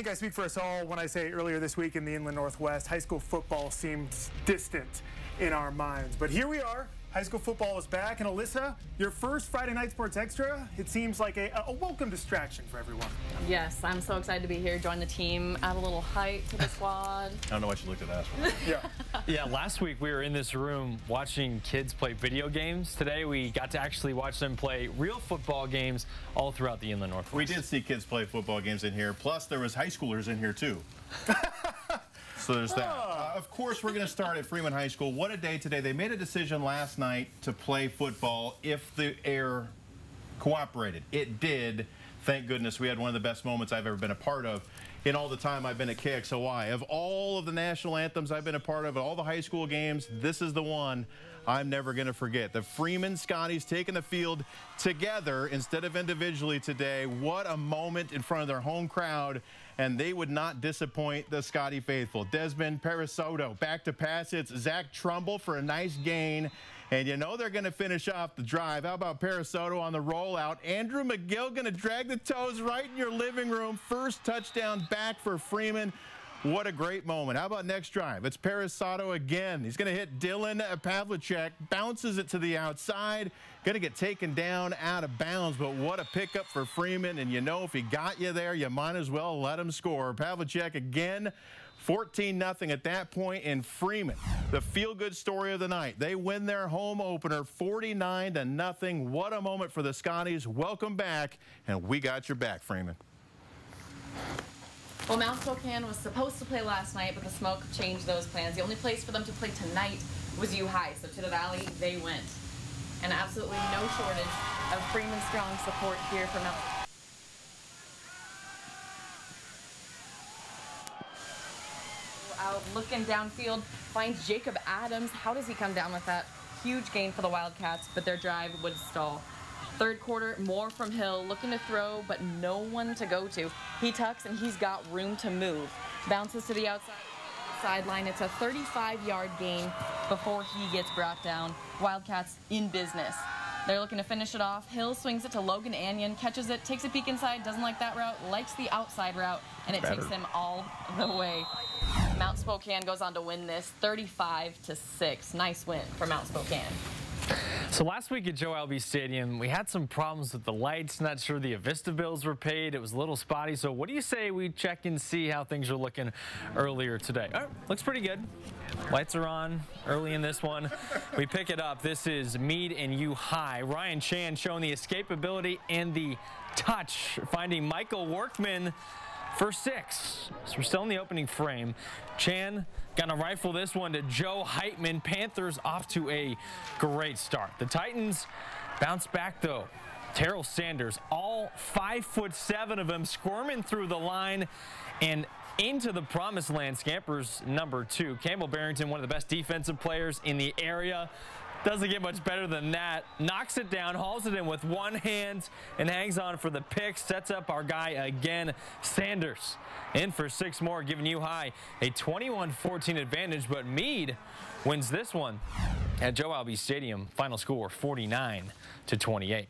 think I speak for us all when I say earlier this week in the Inland Northwest, high school football seemed distant in our minds. But here we are. High school football is back. And Alyssa, your first Friday Night Sports Extra, it seems like a welcome distraction for everyone. Yes, I'm so excited to be here, join the team, add a little height to the squad. I don't know why she looked at that one. Yeah, last week we were in this room watching kids play video games. Today we got to actually watch them play real football games all throughout the Inland Northwest. We did see kids play football games in here. Plus, there was high schoolers in here, too. So there's that. Of course, we're going to start at Freeman High School. What a day today. They made a decision last night to play football if the air cooperated. It did. Thank goodness. We had one of the best moments I've ever been a part of in all the time I've been at KXOY. Of all of the national anthems I've been a part of, all the high school games, this is the one I'm never going to forget. The Freeman Scotties taking the field together instead of individually today. What a moment in front of their home crowd, and they would not disappoint the Scotty faithful. Desmond Perisotto back to pass. It's Zach Trumbull for a nice gain. And you know they're going to finish off the drive. How about Perisotto on the rollout? Andrew McGill going to drag the toes right in your living room. First touchdown back for Freeman. What a great moment. How about next drive? It's Perisotto again. He's going to hit Dylan Pavlicek. Bounces it to the outside. Going to get taken down out of bounds, but what a pickup for Freeman. And you know if he got you there, you might as well let him score. Pavlicek again. 14-0 at that point in Freeman. The feel-good story of the night. They win their home opener 49-0. What a moment for the Scotties. Welcome back, and we got your back, Freeman. Well, Mount Spokane was supposed to play last night, but the smoke changed those plans. The only place for them to play tonight was U High, so to the Valley they went. And absolutely no shortage of Freeman strong support here for Mount. Out looking downfield, finds Jacob Adams. How does he come down with that huge gain for the Wildcats? But their drive would stall. Third quarter, more from Hill, looking to throw, but no one to go to. He tucks, and he's got room to move. Bounces to the outside sideline. It's a 35-yard gain before he gets brought down. Wildcats in business. They're looking to finish it off. Hill swings it to Logan Anion, catches it, takes a peek inside, doesn't like that route, likes the outside route, and it takes him all the way. Mount Spokane goes on to win this 35-6. Nice win for Mount Spokane. So last week at Joe Heitmann Stadium, we had some problems with the lights. Not sure the Avista bills were paid. It was a little spotty. So what do you say we check and see how things are looking earlier today? Oh, looks pretty good. Lights are on early in this one. We pick it up. This is Mead and U High. Ryan Chan showing the escapability and the touch, finding Michael Workman for 6. So we're still in the opening frame. Chan gonna rifle this one to Joe Heitmann. Panthers off to a great start. The Titans bounce back though. Terrell Sanders, all 5'7" of them, squirming through the line and into the promised land. Scampers number 2. Campbell Barrington, one of the best defensive players in the area. Doesn't get much better than that. Knocks it down, hauls it in with one hand, and hangs on for the pick. Sets up our guy again, Sanders. In for 6 more, giving U High a 21-14 advantage, but Mead wins this one at Joe Heitmann Stadium. Final score 49-28.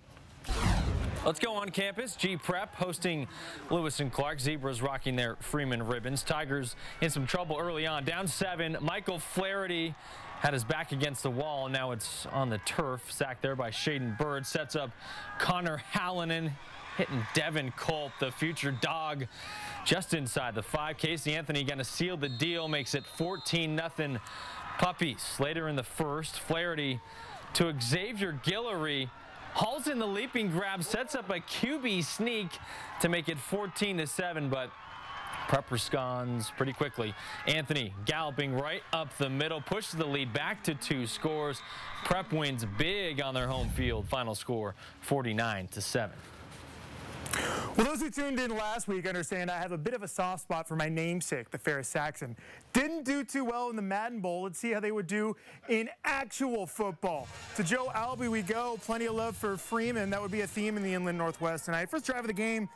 Let's go on campus. G Prep hosting Lewis and Clark. Zebras rocking their Freeman ribbons. Tigers in some trouble early on. Down 7. Michael Flaherty had his back against the wall. Now it's on the turf. Sacked there by Shaden Bird. Sets up Connor Hallinan. Hitting Devin Culp, the future dog, just inside the 5. Casey Anthony going to seal the deal. Makes it 14-0 Puppies. Later in the first, Flaherty to Xavier Guillory. Hauls in the leaping grab, sets up a QB sneak to make it 14-7, but Prep responds pretty quickly. Anthony galloping right up the middle, pushes the lead back to 2 scores. Prep wins big on their home field. Final score 49-7. Well, those who tuned in last week understand I have a bit of a soft spot for my namesake, the Ferris Saxon. Didn't do too well in the Madden Bowl. Let's see how they would do in actual football. To Joe Albee we go. Plenty of love for Freeman. That would be a theme in the Inland Northwest tonight. First drive of the game.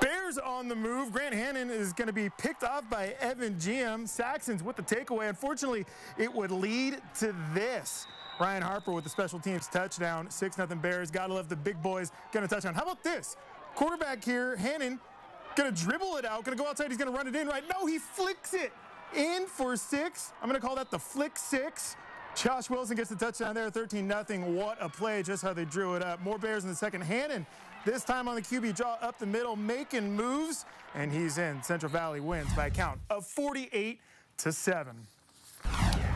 Bears on the move. Grant Hannon is going to be picked off by Evan GM. Saxons with the takeaway. Unfortunately, it would lead to this. Ryan Harper with the special teams touchdown. 6-0 Bears. Gotta love the big boys. Gonna touchdown. How about this? Quarterback here, Hannon, Gonna dribble it out. Gonna go outside. He's gonna run it in, right? No, he flicks it in for 6. I'm gonna call that the flick 6. Josh Wilson gets the touchdown there, 13-0. What a play, just how they drew it up. More Bears in the second. Hannon, this time on the QB draw up the middle, making moves, and he's in. Central Valley wins by a count of 48-7.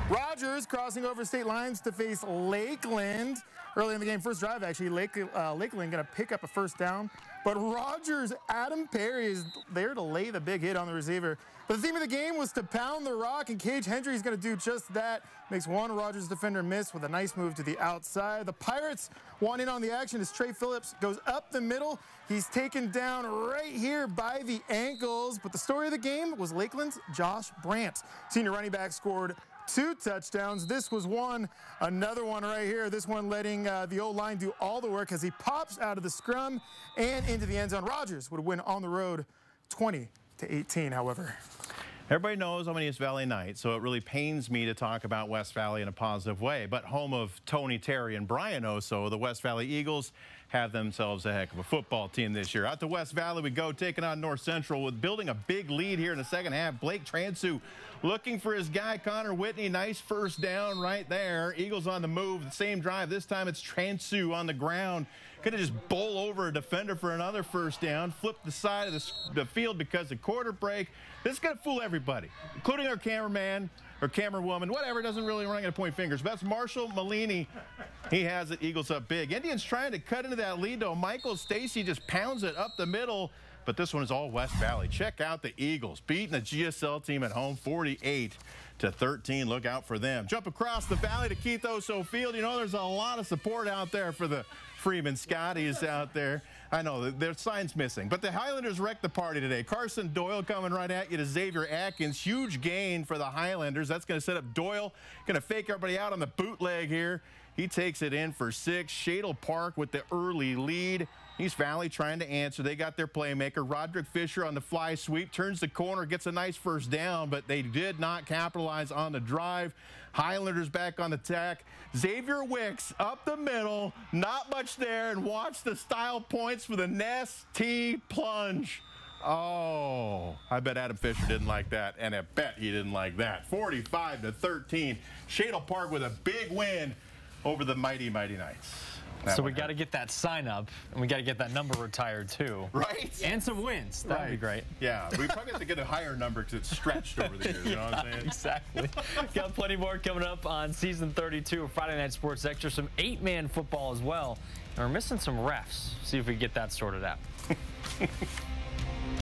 Rogers crossing over state lines to face Lakeland. Early in the game, first drive actually, Lakeland gonna pick up a first down. But Rogers, Adam Perry is there to lay the big hit on the receiver. But the theme of the game was to pound the rock, and Cage Hendry is going to do just that. Makes one Rogers defender miss with a nice move to the outside. The Pirates want in on the action as Trey Phillips goes up the middle. He's taken down right here by the ankles. But the story of the game was Lakeland's Josh Brandt. Senior running back scored 2 touchdowns. This was one. Another one right here. This one letting the O-line do all the work as he pops out of the scrum and into the end zone. Rogers would win on the road 20-18, however. Everybody knows I'm an East Valley Knight, so it really pains me to talk about West Valley in a positive way. But home of Tony, Terry, and Brian Oso, the West Valley Eagles have themselves a heck of a football team this year. Out to West Valley we go, taking on North Central with building a big lead here in the second half. Blake Transu looking for his guy, Connor Whitney. Nice first down right there. Eagles on the move. The same drive. This time it's Transu on the ground. Could have just bowl over a defender for another first down. Flip the side of the field because of quarter break. This is going to fool everybody, including our cameraman or camerawoman, whatever. Doesn't really, we're not going to point fingers. That's Marshall Malini. He has it. Eagles up big. Indians trying to cut into that lead, though. Michael Stacy just pounds it up the middle. But this one is all West Valley. Check out the Eagles beating the GSL team at home 48-13. Look out for them. Jump across the valley to Keith Oso Field. You know, there's a lot of support out there for the Freeman Scotties out there. I know their sign's missing, but the Highlanders wrecked the party today. Carson Doyle coming right at you to Xavier Atkins. Huge gain for the Highlanders. That's going to set up Doyle. Going to fake everybody out on the bootleg here. He takes it in for 6. Shadle Park with the early lead. East Valley trying to answer. They got their playmaker. Roderick Fisher on the fly sweep. Turns the corner, gets a nice first down, but they did not capitalize on the drive. Highlanders back on the attack. Xavier Wicks up the middle. Not much there. And watch the style points for the Ness T plunge. Oh, I bet Adam Fisher didn't like that, and I bet he didn't like that. 45-13. Shadle Park with a big win over the Mighty Knights. So we got to get that sign up, and we got to get that number retired too. Right. And some wins. That would be great. Yeah, we probably have to get a higher number because it's stretched over the years. You know what I'm saying? Exactly. Got plenty more coming up on season 32 of Friday Night Sports Extra. Some 8-man football as well. And we're missing some refs. See if we can get that sorted out.